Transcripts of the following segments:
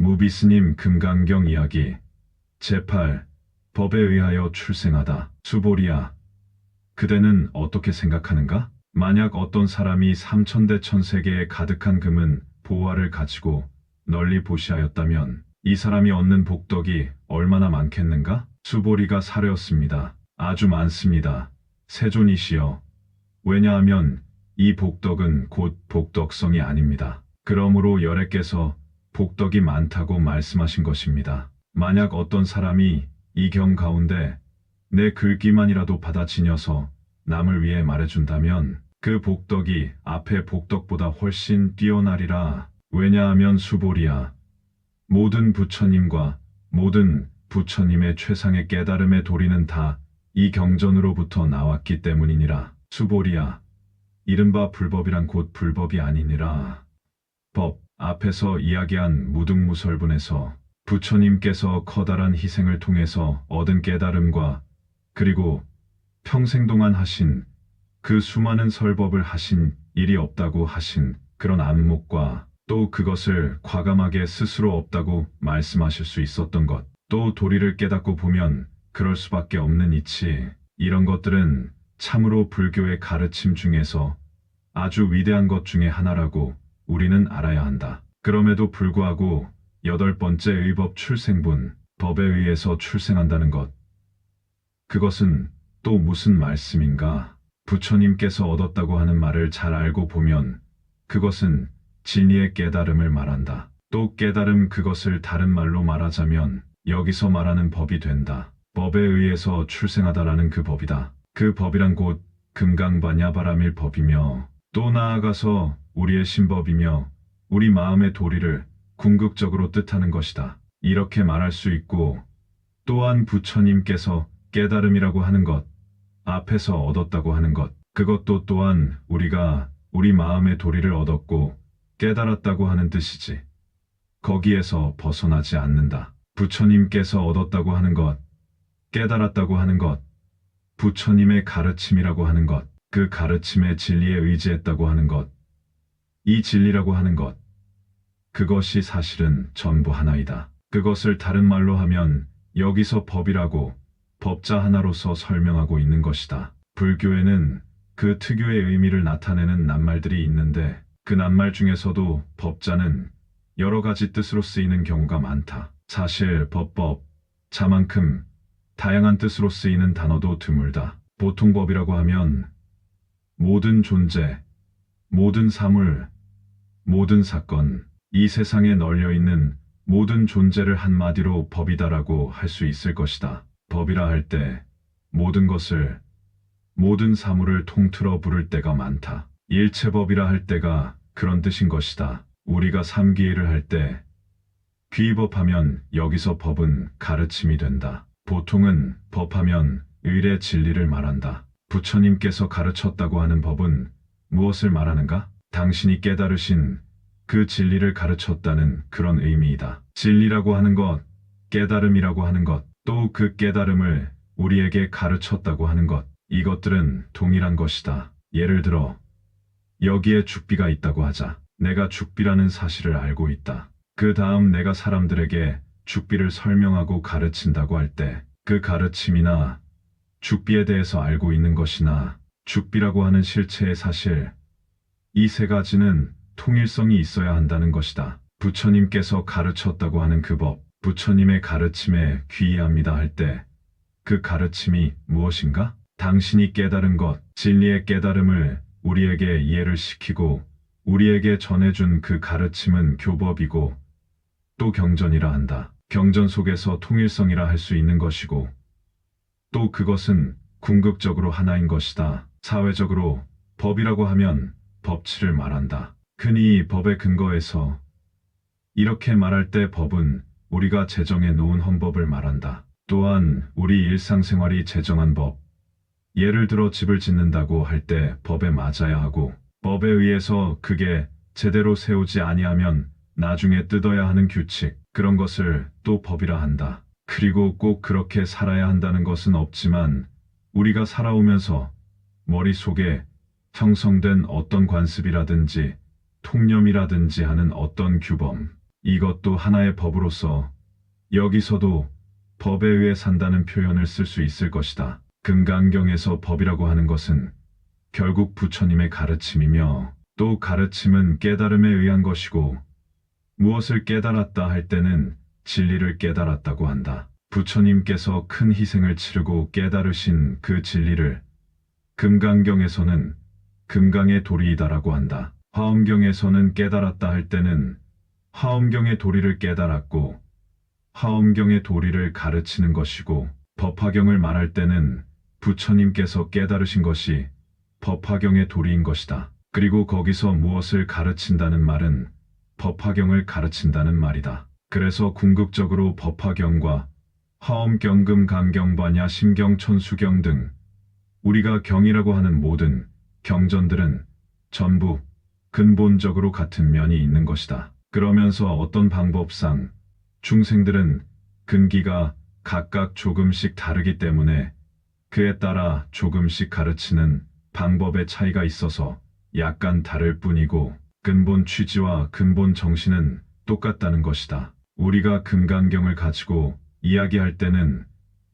무비스님 금강경 이야기 제8 법에 의하여 출생하다. 수보리야, 그대는 어떻게 생각하는가? 만약 어떤 사람이 삼천대 천세계에 가득한 금은 보화를 가지고 널리 보시하였다면 이 사람이 얻는 복덕이 얼마나 많겠는가? 수보리가 사려었습니다. 아주 많습니다. 세존이시여. 왜냐하면 이 복덕은 곧 복덕성이 아닙니다. 그러므로 열애께서 복덕이 많다고 말씀하신 것입니다. 만약 어떤 사람이 이 경 가운데 내 글귀만이라도 받아 지녀서 남을 위해 말해준다면 그 복덕이 앞의 복덕보다 훨씬 뛰어나리라. 왜냐하면 수보리야, 모든 부처님과 모든 부처님의 최상의 깨달음의 도리는 다 이 경전으로부터 나왔기 때문이니라. 수보리야, 이른바 불법이란 곧 불법이 아니니라. 법 앞에서 이야기한 무등무설분에서 부처님께서 커다란 희생을 통해서 얻은 깨달음과 그리고 평생 동안 하신 그 수많은 설법을 하신 일이 없다고 하신 그런 안목과 또 그것을 과감하게 스스로 없다고 말씀하실 수 있었던 것, 또 도리를 깨닫고 보면 그럴 수밖에 없는 이치, 이런 것들은 참으로 불교의 가르침 중에서 아주 위대한 것 중에 하나라고 우리는 알아야 한다. 그럼에도 불구하고 8번째 의법 출생분, 법에 의해서 출생한다는 것, 그것은 또 무슨 말씀인가? 부처님께서 얻었다고 하는 말을 잘 알고 보면 그것은 진리의 깨달음을 말한다. 또 깨달음 그것을 다른 말로 말하자면 여기서 말하는 법이 된다. 법에 의해서 출생하다라는 그 법이다. 그 법이란 곧 금강반야바라밀 법이며 또 나아가서 우리의 신법이며 우리 마음의 도리를 궁극적으로 뜻하는 것이다. 이렇게 말할 수 있고, 또한 부처님께서 깨달음이라고 하는 것, 앞에서 얻었다고 하는 것, 그것도 또한 우리가 우리 마음의 도리를 얻었고 깨달았다고 하는 뜻이지. 거기에서 벗어나지 않는다. 부처님께서 얻었다고 하는 것, 깨달았다고 하는 것, 부처님의 가르침이라고 하는 것, 그 가르침의 진리에 의지했다고 하는 것, 이 진리라고 하는 것, 그것이 사실은 전부 하나이다. 그것을 다른 말로 하면 여기서 법이라고 법자 하나로서 설명하고 있는 것이다. 불교에는 그 특유의 의미를 나타내는 낱말들이 있는데 그 낱말 중에서도 법자는 여러 가지 뜻으로 쓰이는 경우가 많다. 사실 법법, 자만큼 다양한 뜻으로 쓰이는 단어도 드물다. 보통 법이라고 하면 모든 존재, 모든 사물, 모든 사건, 이 세상에 널려있는 모든 존재를 한마디로 법이다라고 할 수 있을 것이다. 법이라 할 때 모든 것을, 모든 사물을 통틀어 부를 때가 많다. 일체법이라 할 때가 그런 뜻인 것이다. 우리가 삼귀의를 할 때 귀의법하면 여기서 법은 가르침이 된다. 보통은 법하면 의례 진리를 말한다. 부처님께서 가르쳤다고 하는 법은 무엇을 말하는가? 당신이 깨달으신 그 진리를 가르쳤다는 그런 의미이다. 진리라고 하는 것, 깨달음이라고 하는 것, 또 그 깨달음을 우리에게 가르쳤다고 하는 것, 이것들은 동일한 것이다. 예를 들어 여기에 죽비가 있다고 하자. 내가 죽비라는 사실을 알고 있다. 그 다음 내가 사람들에게 죽비를 설명하고 가르친다고 할 때 그 가르침이나 죽비에 대해서 알고 있는 것이나 죽비라고 하는 실체의 사실, 이 세 가지는 통일성이 있어야 한다는 것이다. 부처님께서 가르쳤다고 하는 그 법, 부처님의 가르침에 귀의합니다 할 때 그 가르침이 무엇인가? 당신이 깨달은 것, 진리의 깨달음을 우리에게 이해를 시키고 우리에게 전해준 그 가르침은 교법이고 또 경전이라 한다. 경전 속에서 통일성이라 할 수 있는 것이고 또 그것은 궁극적으로 하나인 것이다. 사회적으로 법이라고 하면 법치를 말한다. 흔히 법의 근거에서 이렇게 말할 때 법은 우리가 제정해 놓은 헌법을 말한다. 또한 우리 일상생활이 제정한 법, 예를 들어 집을 짓는다고 할 때 법에 맞아야 하고 법에 의해서 그게 제대로 세우지 아니하면 나중에 뜯어야 하는 규칙, 그런 것을 또 법이라 한다. 그리고 꼭 그렇게 살아야 한다는 것은 없지만 우리가 살아오면서 머릿속에 형성된 어떤 관습이라든지 통념이라든지 하는 어떤 규범, 이것도 하나의 법으로서 여기서도 법에 의해 산다는 표현을 쓸 수 있을 것이다. 금강경에서 법이라고 하는 것은 결국 부처님의 가르침이며 또 가르침은 깨달음에 의한 것이고 무엇을 깨달았다 할 때는 진리를 깨달았다고 한다. 부처님께서 큰 희생을 치르고 깨달으신 그 진리를 금강경에서는 금강의 도리이다라고 한다. 화엄경에서는 깨달았다 할 때는 화엄경의 도리를 깨달았고 화엄경의 도리를 가르치는 것이고 법화경을 말할 때는 부처님께서 깨달으신 것이 법화경의 도리인 것이다. 그리고 거기서 무엇을 가르친다는 말은 법화경을 가르친다는 말이다. 그래서 궁극적으로 법화경과 화엄경, 금강경, 반야, 심경, 천수경 등 우리가 경이라고 하는 모든 경전들은 전부 근본적으로 같은 면이 있는 것이다. 그러면서 어떤 방법상 중생들은 근기가 각각 조금씩 다르기 때문에 그에 따라 조금씩 가르치는 방법의 차이가 있어서 약간 다를 뿐이고 근본 취지와 근본 정신은 똑같다는 것이다. 우리가 금강경을 가지고 이야기할 때는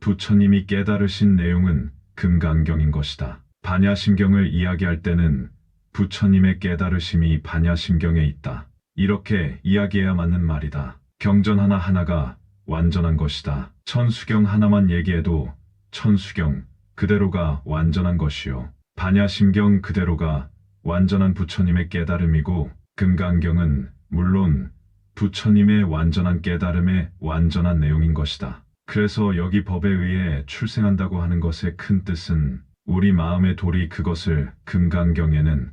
부처님이 깨달으신 내용은 금강경인 것이다. 반야심경을 이야기할 때는 부처님의 깨달으심이 반야심경에 있다. 이렇게 이야기해야 맞는 말이다. 경전 하나하나가 완전한 것이다. 천수경 하나만 얘기해도 천수경 그대로가 완전한 것이요. 반야심경 그대로가 완전한 부처님의 깨달음이고 금강경은 물론 부처님의 완전한 깨달음의 완전한 내용인 것이다. 그래서 여기 법에 의해 출생한다고 하는 것의 큰 뜻은 우리 마음의 도리 그것을 금강경에는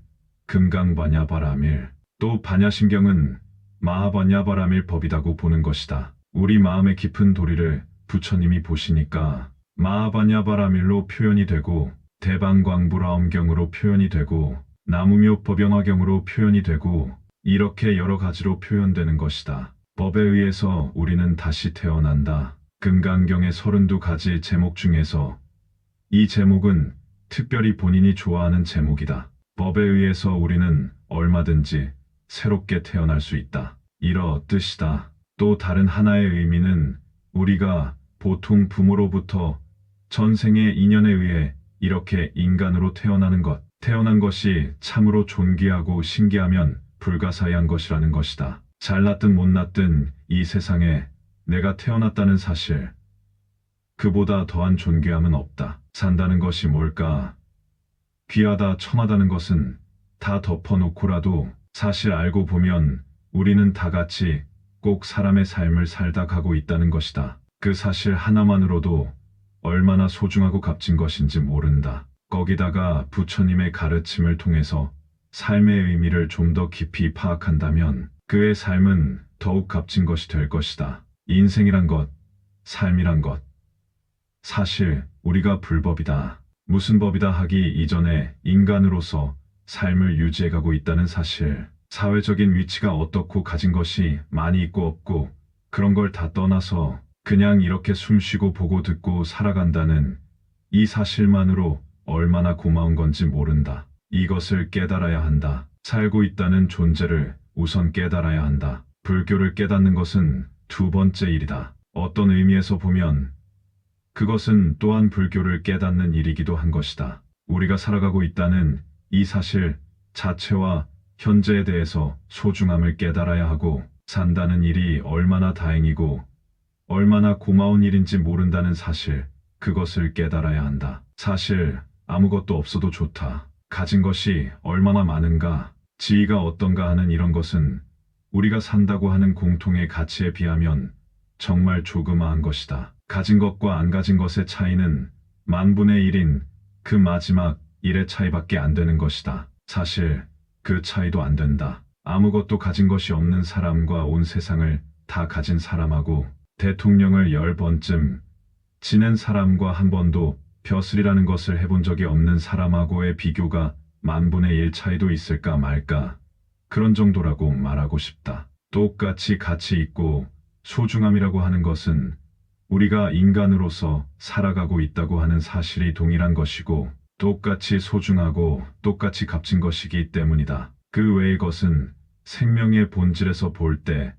금강반야바라밀 또 반야심경은 마하반야바라밀 법이라고 보는 것이다. 우리 마음의 깊은 도리를 부처님이 보시니까 마하반야바라밀로 표현이 되고 대방광불화엄경으로 표현이 되고 나무묘법영화경으로 표현이 되고 이렇게 여러 가지로 표현되는 것이다. 법에 의해서 우리는 다시 태어난다. 금강경의 32가지 제목 중에서 이 제목은 특별히 본인이 좋아하는 제목이다. 법에 의해서 우리는 얼마든지 새롭게 태어날 수 있다. 이러 뜻이다. 또 다른 하나의 의미는 우리가 보통 부모로부터 전생의 인연에 의해 이렇게 인간으로 태어나는 것, 태어난 것이 참으로 존귀하고 신기하면 불가사의한 것이라는 것이다. 잘났든 못났든 이 세상에 내가 태어났다는 사실, 그보다 더한 존귀함은 없다. 산다는 것이 뭘까? 귀하다, 천하다는 것은 다 덮어놓고라도 사실 알고 보면 우리는 다 같이 꼭 사람의 삶을 살다 가고 있다는 것이다. 그 사실 하나만으로도 얼마나 소중하고 값진 것인지 모른다. 거기다가 부처님의 가르침을 통해서 삶의 의미를 좀 더 깊이 파악한다면 그의 삶은 더욱 값진 것이 될 것이다. 인생이란 것, 삶이란 것. 사실 우리가 불법이다. 무슨 법이다 하기 이전에 인간으로서 삶을 유지해가고 있다는 사실. 사회적인 위치가 어떻고 가진 것이 많이 있고 없고 그런 걸 다 떠나서 그냥 이렇게 숨쉬고 보고 듣고 살아간다는 이 사실만으로 얼마나 고마운 건지 모른다. 이것을 깨달아야 한다. 살고 있다는 존재를 우선 깨달아야 한다. 불교를 깨닫는 것은 두 번째 일이다. 어떤 의미에서 보면 그것은 또한 불교를 깨닫는 일이기도 한 것이다. 우리가 살아가고 있다는 이 사실 자체와 현재에 대해서 소중함을 깨달아야 하고 산다는 일이 얼마나 다행이고 얼마나 고마운 일인지 모른다는 사실, 그것을 깨달아야 한다. 사실 아무것도 없어도 좋다. 가진 것이 얼마나 많은가, 지위가 어떤가 하는 이런 것은 우리가 산다고 하는 공통의 가치에 비하면 정말 조그마한 것이다. 가진 것과 안 가진 것의 차이는 만분의 1인 그 마지막 1의 차이밖에 안 되는 것이다. 사실 그 차이도 안 된다. 아무것도 가진 것이 없는 사람과 온 세상을 다 가진 사람하고 대통령을 10번쯤 지낸 사람과 한 번도 벼슬이라는 것을 해본 적이 없는 사람하고의 비교가 만분의 1 차이도 있을까 말까, 그런 정도라고 말하고 싶다. 똑같이 가치 있고 소중함이라고 하는 것은 우리가 인간으로서 살아가고 있다고 하는 사실이 동일한 것이고 똑같이 소중하고 똑같이 값진 것이기 때문이다. 그 외의 것은 생명의 본질에서 볼 때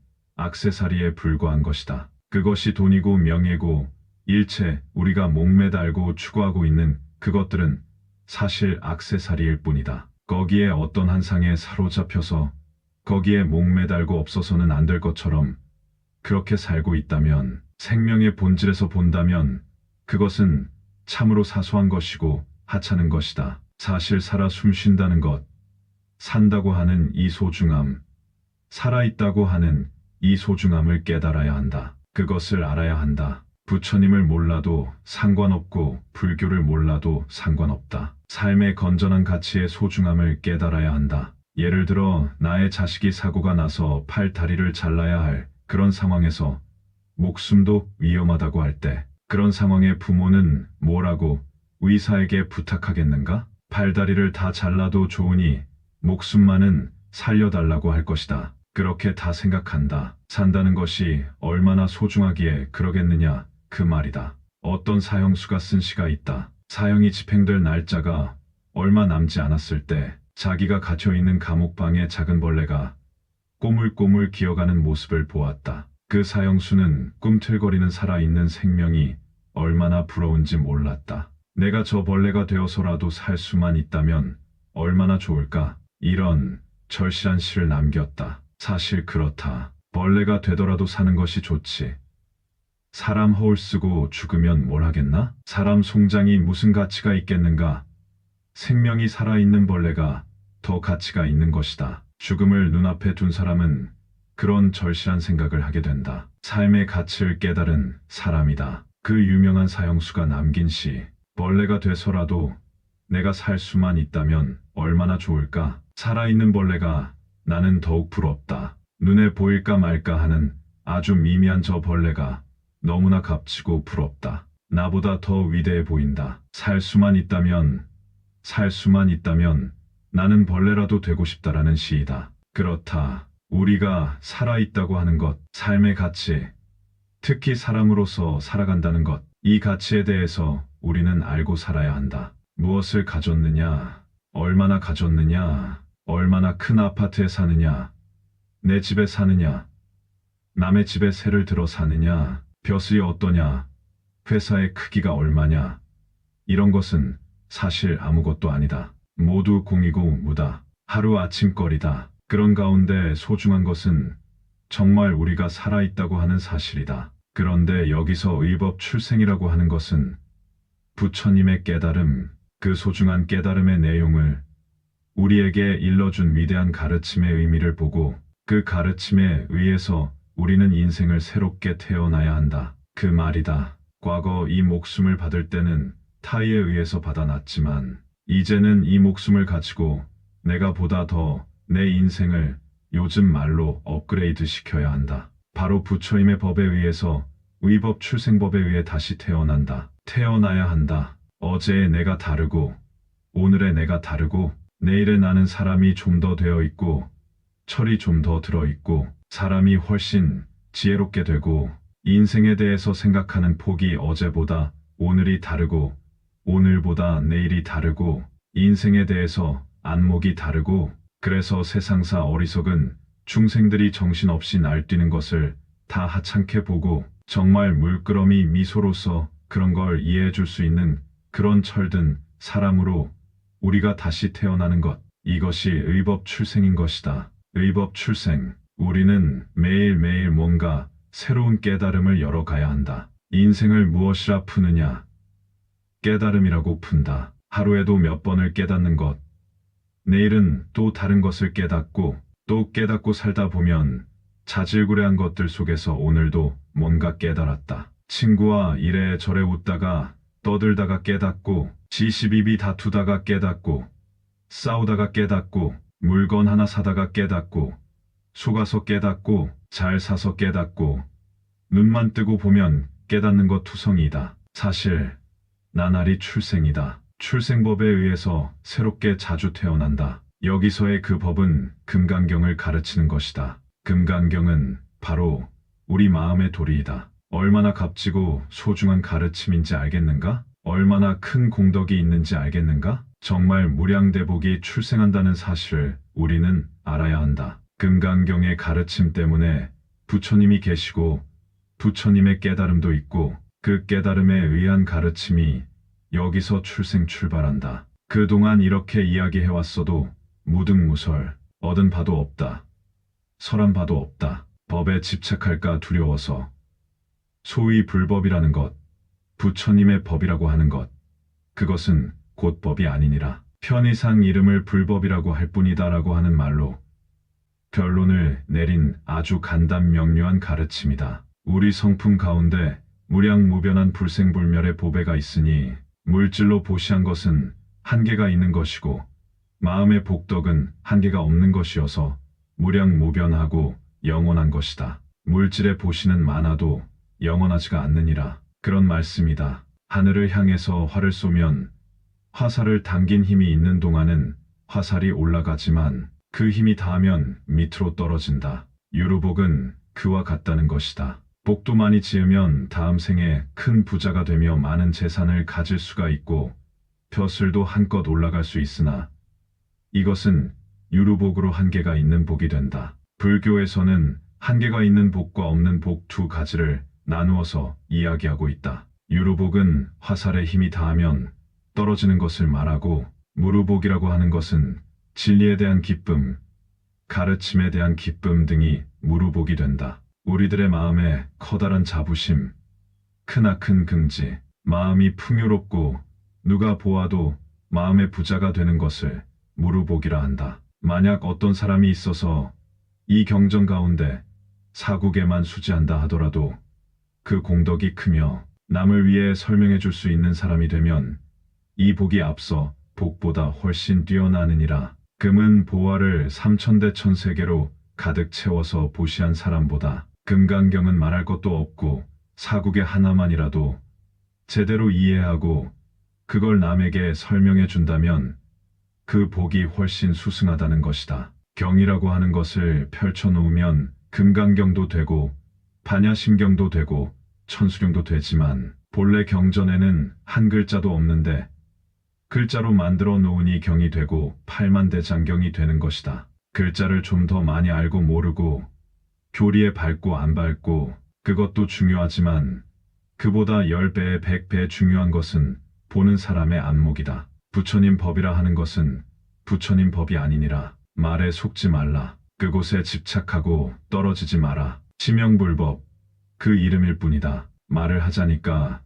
액세서리에 불과한 것이다. 그것이 돈이고 명예고 일체 우리가 목매달고 추구하고 있는 그것들은 사실 액세서리일 뿐이다. 거기에 어떤 한 상에 사로잡혀서 거기에 목매달고 없어서는 안 될 것처럼 그렇게 살고 있다면, 생명의 본질에서 본다면 그것은 참으로 사소한 것이고 하찮은 것이다. 사실 살아 숨쉰다는 것, 산다고 하는 이 소중함, 살아있다고 하는 이 소중함을 깨달아야 한다. 그것을 알아야 한다. 부처님을 몰라도 상관없고 불교를 몰라도 상관없다. 삶의 건전한 가치의 소중함을 깨달아야 한다. 예를 들어 나의 자식이 사고가 나서 팔 다리를 잘라야 할 그런 상황에서 목숨도 위험하다고 할 때, 그런 상황에 부모는 뭐라고 의사에게 부탁하겠는가? 팔다리를 다 잘라도 좋으니 목숨만은 살려달라고 할 것이다. 그렇게 다 생각한다. 산다는 것이 얼마나 소중하기에 그러겠느냐 그 말이다. 어떤 사형수가 쓴 시가 있다. 사형이 집행될 날짜가 얼마 남지 않았을 때 자기가 갇혀있는 감옥방에 작은 벌레가 꼬물꼬물 기어가는 모습을 보았다. 그 사형수는 꿈틀거리는 살아있는 생명이 얼마나 부러운지 몰랐다. 내가 저 벌레가 되어서라도 살 수만 있다면 얼마나 좋을까? 이런 절실한 시를 남겼다. 사실 그렇다. 벌레가 되더라도 사는 것이 좋지. 사람 허울 쓰고 죽으면 뭘 하겠나? 사람 송장이 무슨 가치가 있겠는가? 생명이 살아있는 벌레가 더 가치가 있는 것이다. 죽음을 눈앞에 둔 사람은 그런 절실한 생각을 하게 된다. 삶의 가치를 깨달은 사람이다. 그 유명한 사형수가 남긴 시, 벌레가 돼서라도 내가 살 수만 있다면 얼마나 좋을까? 살아있는 벌레가 나는 더욱 부럽다. 눈에 보일까 말까 하는 아주 미미한 저 벌레가 너무나 값지고 부럽다. 나보다 더 위대해 보인다. 살 수만 있다면 나는 벌레라도 되고 싶다라는 시이다. 그렇다. 우리가 살아있다고 하는 것, 삶의 가치, 특히 사람으로서 살아간다는 것, 이 가치에 대해서 우리는 알고 살아야 한다. 무엇을 가졌느냐, 얼마나 가졌느냐, 얼마나 큰 아파트에 사느냐, 내 집에 사느냐, 남의 집에 새를 들어 사느냐, 벼슬이 어떠냐, 회사의 크기가 얼마냐, 이런 것은 사실 아무것도 아니다. 모두 공이고 무다. 하루아침거리다. 그런 가운데 소중한 것은 정말 우리가 살아있다고 하는 사실이다. 그런데 여기서 의법 출생이라고 하는 것은 부처님의 깨달음, 그 소중한 깨달음의 내용을 우리에게 일러준 위대한 가르침의 의미를 보고 그 가르침에 의해서 우리는 인생을 새롭게 태어나야 한다. 그 말이다. 과거 이 목숨을 받을 때는 타의에 의해서 받아놨지만 이제는 이 목숨을 가지고 내가 보다 더 내 인생을 요즘 말로 업그레이드 시켜야 한다. 바로 부처님의 법에 의해서 의법 출생법에 의해 다시 태어난다. 태어나야 한다. 어제의 내가 다르고 오늘의 내가 다르고 내일의 나는 사람이 좀 더 되어 있고 철이 좀 더 들어 있고 사람이 훨씬 지혜롭게 되고 인생에 대해서 생각하는 폭이 어제보다 오늘이 다르고 오늘보다 내일이 다르고 인생에 대해서 안목이 다르고 그래서 세상사 어리석은 중생들이 정신없이 날뛰는 것을 다 하찮게 보고 정말 물끄러미 미소로서 그런 걸 이해해 줄 수 있는 그런 철든 사람으로 우리가 다시 태어나는 것, 이것이 의법 출생인 것이다. 의법 출생. 우리는 매일매일 뭔가 새로운 깨달음을 열어가야 한다. 인생을 무엇이라 푸느냐? 깨달음이라고 푼다. 하루에도 몇 번을 깨닫는 것, 내일은 또 다른 것을 깨닫고 또 깨닫고 살다 보면 자질구레한 것들 속에서 오늘도 뭔가 깨달았다. 친구와 이래저래 웃다가 떠들다가 깨닫고 지시비비 다투다가 깨닫고 싸우다가 깨닫고 물건 하나 사다가 깨닫고 속아서 깨닫고 잘 사서 깨닫고 눈만 뜨고 보면 깨닫는 것 투성이다. 사실 나날이 출생이다. 출생법에 의해서 새롭게 자주 태어난다. 여기서의 그 법은 금강경을 가르치는 것이다. 금강경은 바로 우리 마음의 도리이다. 얼마나 값지고 소중한 가르침인지 알겠는가? 얼마나 큰 공덕이 있는지 알겠는가? 정말 무량대복이 출생한다는 사실을 우리는 알아야 한다. 금강경의 가르침 때문에 부처님이 계시고 부처님의 깨달음도 있고 그 깨달음에 의한 가르침이 여기서 출발한다. 그동안 이렇게 이야기해왔어도 무등무설, 얻은 바도 없다. 설한 바도 없다. 법에 집착할까 두려워서. 소위 불법이라는 것, 부처님의 법이라고 하는 것, 그것은 곧 법이 아니니라. 편의상 이름을 불법이라고 할 뿐이다라고 하는 말로 결론을 내린 아주 간단명료한 가르침이다. 우리 성품 가운데 무량무변한 불생불멸의 보배가 있으니 물질로 보시한 것은 한계가 있는 것이고 마음의 복덕은 한계가 없는 것이어서 무량무변하고 영원한 것이다. 물질에 보시는 많아도 영원하지가 않느니라. 그런 말씀이다. 하늘을 향해서 활을 쏘면 화살을 당긴 힘이 있는 동안은 화살이 올라가지만 그 힘이 닿으면 밑으로 떨어진다. 유루복은 그와 같다는 것이다. 복도 많이 지으면 다음 생에 큰 부자가 되며 많은 재산을 가질 수가 있고 벼슬도 한껏 올라갈 수 있으나 이것은 유루복으로 한계가 있는 복이 된다. 불교에서는 한계가 있는 복과 없는 복 두 가지를 나누어서 이야기하고 있다. 유루복은 화살의 힘이 닿으면 떨어지는 것을 말하고 무루복이라고 하는 것은 진리에 대한 기쁨, 가르침에 대한 기쁨 등이 무루복이 된다. 우리들의 마음에 커다란 자부심, 크나큰 긍지, 마음이 풍요롭고 누가 보아도 마음의 부자가 되는 것을 무루복이라 한다. 만약 어떤 사람이 있어서 이 경전 가운데 사국에만 수지한다 하더라도 그 공덕이 크며 남을 위해 설명해 줄 수 있는 사람이 되면 이 복이 앞서 복보다 훨씬 뛰어나느니라. 금은 보화를 3000대 1000세계로 가득 채워서 보시한 사람보다 금강경은 말할 것도 없고 사국의 하나만이라도 제대로 이해하고 그걸 남에게 설명해 준다면 그 복이 훨씬 수승하다는 것이다. 경이라고 하는 것을 펼쳐놓으면 금강경도 되고 반야심경도 되고 천수경도 되지만 본래 경전에는 한 글자도 없는데 글자로 만들어 놓으니 경이 되고 팔만대장경이 되는 것이다. 글자를 좀 더 많이 알고 모르고 교리에 밟고 안 밟고 그것도 중요하지만 그보다 10배, 100배 중요한 것은 보는 사람의 안목이다. 부처님 법이라 하는 것은 부처님 법이 아니니라. 말에 속지 말라. 그곳에 집착하고 떨어지지 마라. 치명불법, 그 이름일 뿐이다. 말을 하자니까,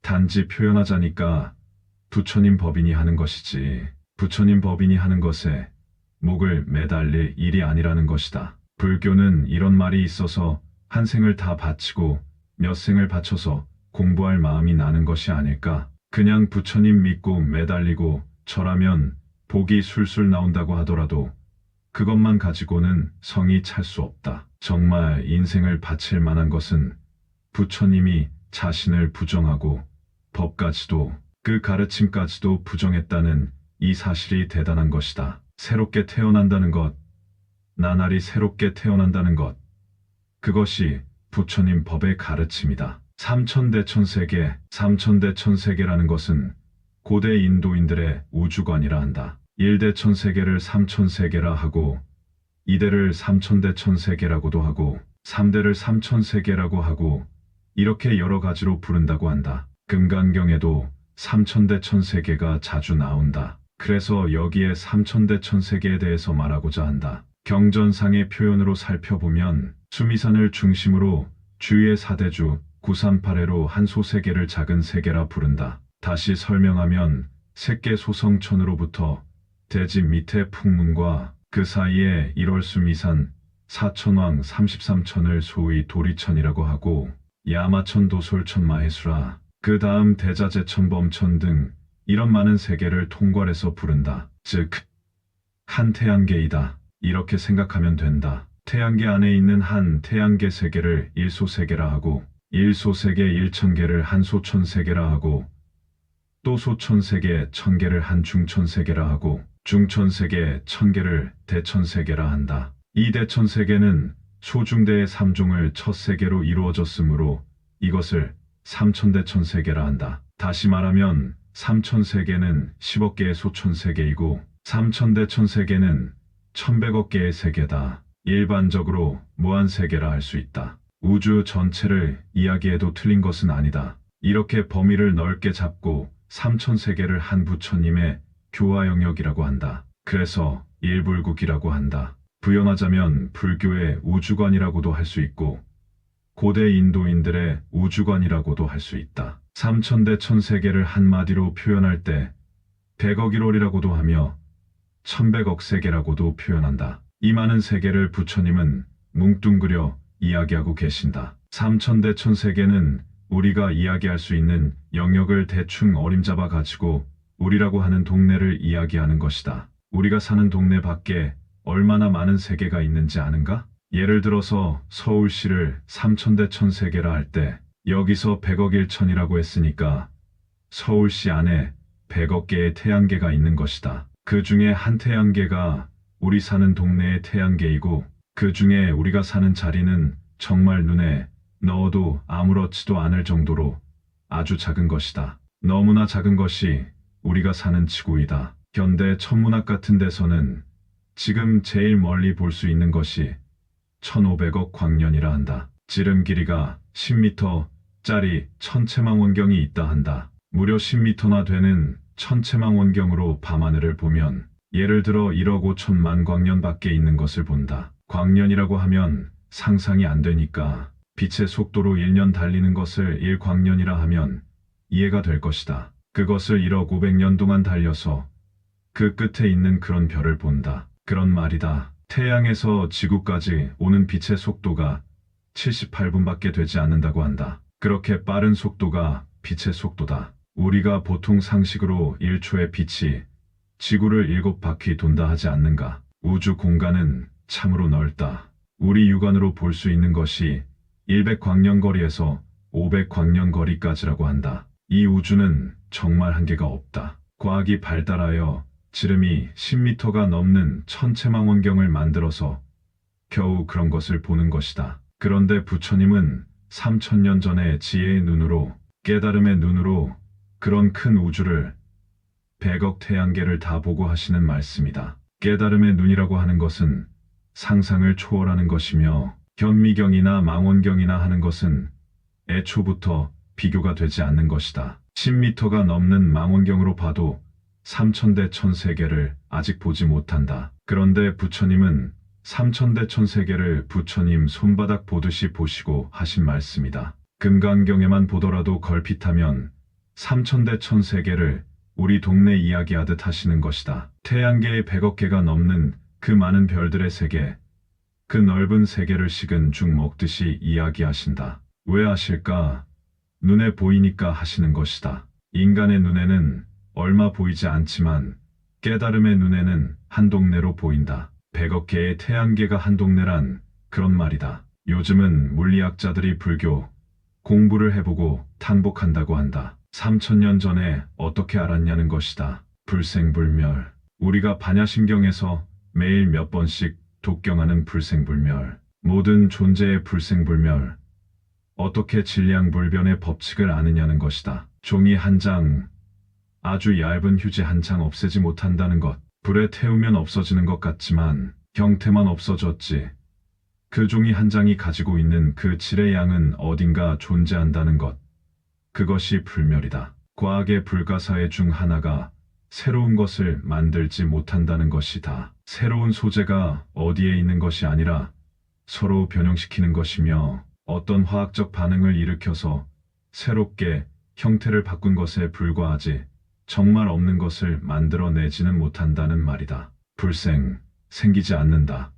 단지 표현하자니까 부처님 법이니 하는 것이지 부처님 법이니 하는 것에 목을 매달릴 일이 아니라는 것이다. 불교는 이런 말이 있어서 한 생을 다 바치고 몇 생을 바쳐서 공부할 마음이 나는 것이 아닐까. 그냥 부처님 믿고 매달리고 절하면 복이 술술 나온다고 하더라도 그것만 가지고는 성이 찰 수 없다. 정말 인생을 바칠 만한 것은 부처님이 자신을 부정하고 법까지도 그 가르침까지도 부정했다는 이 사실이 대단한 것이다. 새롭게 태어난다는 것, 나날이 새롭게 태어난다는 것, 그것이 부처님 법의 가르침이다. 3000대천세계, 3000대천세계라는 것은 고대 인도인들의 우주관이라 한다. 1대천세계를 3000세계라 하고 2대를 3000대천세계라고도 하고 3대를 3000세계라고 하고 이렇게 여러 가지로 부른다고 한다. 금강경에도 3000대천세계가 자주 나온다. 그래서 여기에 3000대천세계에 대해서 말하고자 한다. 경전상의 표현으로 살펴보면 수미산을 중심으로 주위의 4대주 938회로 한 소세계를 작은 세계라 부른다. 다시 설명하면 색계 소성천으로부터 대지 밑에 풍문과 그 사이에 1월 수미산 4천왕 33천을 소위 도리천이라고 하고 야마천 도솔천 마해수라 그 다음 대자재천 범천 등 이런 많은 세계를 통괄해서 부른다. 즉 한 태양계이다. 이렇게 생각하면 된다. 태양계 안에 있는 한 태양계 세계를 1소세계라 하고 1소세계 1000개를 한 소천세계라 하고 또 소천세계 1000개를 한 중천세계라 하고 중천세계 1000개를 대천세계라 한다. 이 대천세계는 소중대의 3종을 첫 세계로 이루어졌으므로 이것을 3000대천세계라 한다. 다시 말하면 3000세계는 10억 개의 소천세계이고 3000대천세계는 1100억 개의 세계다. 일반적으로 무한 세계라 할 수 있다. 우주 전체를 이야기해도 틀린 것은 아니다. 이렇게 범위를 넓게 잡고 삼천세계를 한 부처님의 교화 영역이라고 한다. 그래서 일불국이라고 한다. 부연하자면 불교의 우주관이라고도 할 수 있고 고대 인도인들의 우주관이라고도 할 수 있다. 삼천대천세계를 한마디로 표현할 때 100억 1월이라고도 하며 1100억 세계라고도 표현한다. 이 많은 세계를 부처님은 뭉뚱그려 이야기하고 계신다. 삼천대천세계는 우리가 이야기할 수 있는 영역을 대충 어림잡아 가지고 우리라고 하는 동네를 이야기하는 것이다. 우리가 사는 동네 밖에 얼마나 많은 세계가 있는지 아는가? 예를 들어서 서울시를 삼천대천세계라 할 때 여기서 100억 1천이라고 했으니까 서울시 안에 100억 개의 태양계가 있는 것이다. 그 중에 한 태양계가 우리 사는 동네의 태양계이고 그 중에 우리가 사는 자리는 정말 눈에 넣어도 아무렇지도 않을 정도로 아주 작은 것이다. 너무나 작은 것이 우리가 사는 지구이다. 현대 천문학 같은 데서는 지금 제일 멀리 볼 수 있는 것이 1500억 광년이라 한다. 지름 길이가 10m짜리 천체망원경이 있다 한다. 무려 10m나 되는 천체망원경으로 밤하늘을 보면 예를 들어 1억 5천만 광년 밖에 있는 것을 본다. 광년이라고 하면 상상이 안 되니까 빛의 속도로 1년 달리는 것을 1광년이라 하면 이해가 될 것이다. 그것을 1억 500년 동안 달려서 그 끝에 있는 그런 별을 본다. 그런 말이다. 태양에서 지구까지 오는 빛의 속도가 78분밖에 되지 않는다고 한다. 그렇게 빠른 속도가 빛의 속도다. 우리가 보통 상식으로 1초의 빛이 지구를 7바퀴 돈다 하지 않는가? 우주 공간은 참으로 넓다. 우리 육안으로 볼 수 있는 것이 100광년 거리에서 500광년 거리까지라고 한다. 이 우주는 정말 한계가 없다. 과학이 발달하여 지름이 10m가 넘는 천체망원경을 만들어서 겨우 그런 것을 보는 것이다. 그런데 부처님은 3000년 전에 지혜의 눈으로, 깨달음의 눈으로 그런 큰 우주를 100억 태양계를 다 보고 하시는 말씀이다. 깨달음의 눈이라고 하는 것은 상상을 초월하는 것이며 현미경이나 망원경이나 하는 것은 애초부터 비교가 되지 않는 것이다. 10m가 넘는 망원경으로 봐도 삼천대천세계를 아직 보지 못한다. 그런데 부처님은 삼천대천세계를 부처님 손바닥 보듯이 보시고 하신 말씀이다. 금강경에만 보더라도 걸핏하면 삼천대천세계를 우리 동네 이야기하듯 하시는 것이다. 태양계의 100억 개가 넘는 그 많은 별들의 세계, 그 넓은 세계를 식은 죽 먹듯이 이야기하신다. 왜 하실까? 눈에 보이니까 하시는 것이다. 인간의 눈에는 얼마 보이지 않지만 깨달음의 눈에는 한 동네로 보인다. 100억 개의 태양계가 한 동네란 그런 말이다. 요즘은 물리학자들이 불교 공부를 해보고 탕복한다고 한다. 3000년 전에 어떻게 알았냐는 것이다. 불생불멸. 우리가 반야심경에서 매일 몇 번씩 독경하는 불생불멸. 모든 존재의 불생불멸. 어떻게 질량불변의 법칙을 아느냐는 것이다. 종이 한 장, 아주 얇은 휴지 한 장 없애지 못한다는 것. 불에 태우면 없어지는 것 같지만 형태만 없어졌지. 그 종이 한 장이 가지고 있는 그 질의 양은 어딘가 존재한다는 것. 그것이 불멸이다. 과학의 불가사의 중 하나가 새로운 것을 만들지 못한다는 것이다. 새로운 소재가 어디에 있는 것이 아니라 서로 변형시키는 것이며 어떤 화학적 반응을 일으켜서 새롭게 형태를 바꾼 것에 불과하지 정말 없는 것을 만들어내지는 못한다는 말이다. 불생, 생기지 않는다.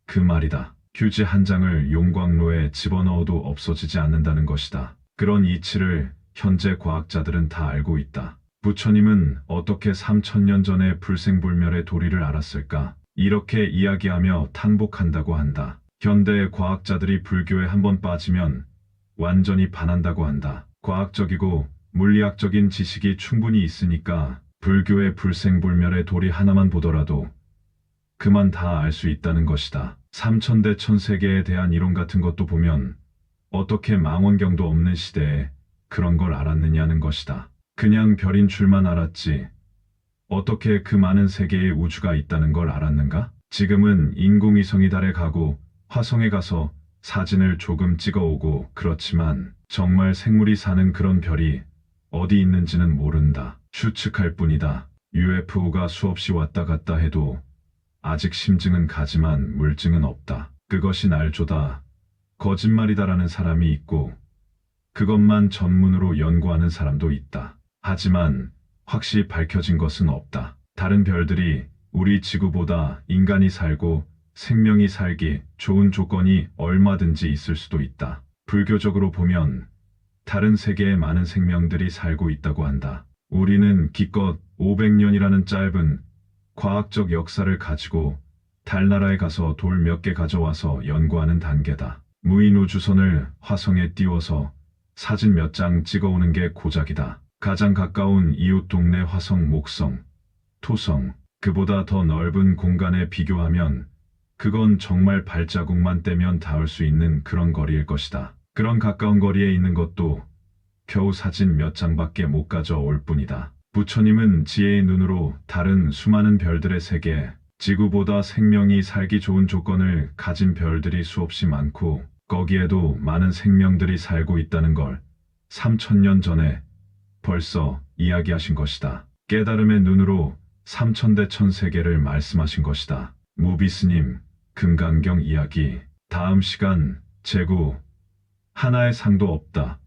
그 말이다. 휴지 한 장을 용광로에 집어넣어도 없어지지 않는다는 것이다. 그런 이치를 현재 과학자들은 다 알고 있다. 부처님은 어떻게 3000년 전에 불생불멸의 도리를 알았을까? 이렇게 이야기하며 탕복한다고 한다. 현대의 과학자들이 불교에 한번 빠지면 완전히 반한다고 한다. 과학적이고 물리학적인 지식이 충분히 있으니까 불교의 불생불멸의 도리 하나만 보더라도 그만 다 알 수 있다는 것이다. 삼천대천세계에 대한 이론 같은 것도 보면 어떻게 망원경도 없는 시대에 그런 걸 알았느냐는 것이다. 그냥 별인 줄만 알았지 어떻게 그 많은 세계의 우주가 있다는 걸 알았는가? 지금은 인공위성이 달에 가고 화성에 가서 사진을 조금 찍어오고 그렇지만 정말 생물이 사는 그런 별이 어디 있는지는 모른다. 추측할 뿐이다. UFO가 수없이 왔다 갔다 해도 아직 심증은 가지만 물증은 없다. 그것이 날조다, 거짓말이다라는 사람이 있고 그것만 전문으로 연구하는 사람도 있다. 하지만 확실히 밝혀진 것은 없다. 다른 별들이 우리 지구보다 인간이 살고 생명이 살기 좋은 조건이 얼마든지 있을 수도 있다. 불교적으로 보면 다른 세계에 많은 생명들이 살고 있다고 한다. 우리는 기껏 500년이라는 짧은 과학적 역사를 가지고 달나라에 가서 돌 몇 개 가져와서 연구하는 단계다. 무인 우주선을 화성에 띄워서 사진 몇 장 찍어오는 게 고작이다. 가장 가까운 이웃 동네 화성, 목성, 토성, 그보다 더 넓은 공간에 비교하면 그건 정말 발자국만 떼면 닿을 수 있는 그런 거리일 것이다. 그런 가까운 거리에 있는 것도 겨우 사진 몇 장밖에 못 가져올 뿐이다. 부처님은 지혜의 눈으로 다른 수많은 별들의 세계, 지구보다 생명이 살기 좋은 조건을 가진 별들이 수없이 많고 거기에도 많은 생명들이 살고 있다는 걸 3000년 전에 벌써 이야기하신 것이다. 깨달음의 눈으로 삼천대천 세계를 말씀하신 것이다. 무비스님, 금강경 이야기. 다음 시간 제구 하나의 상도 없다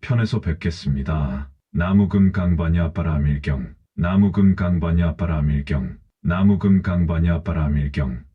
편에서 뵙겠습니다. 나무금 강바냐 빠라밀경, 나무금 강바냐 빠라밀경, 나무금 강바냐 빠라밀경.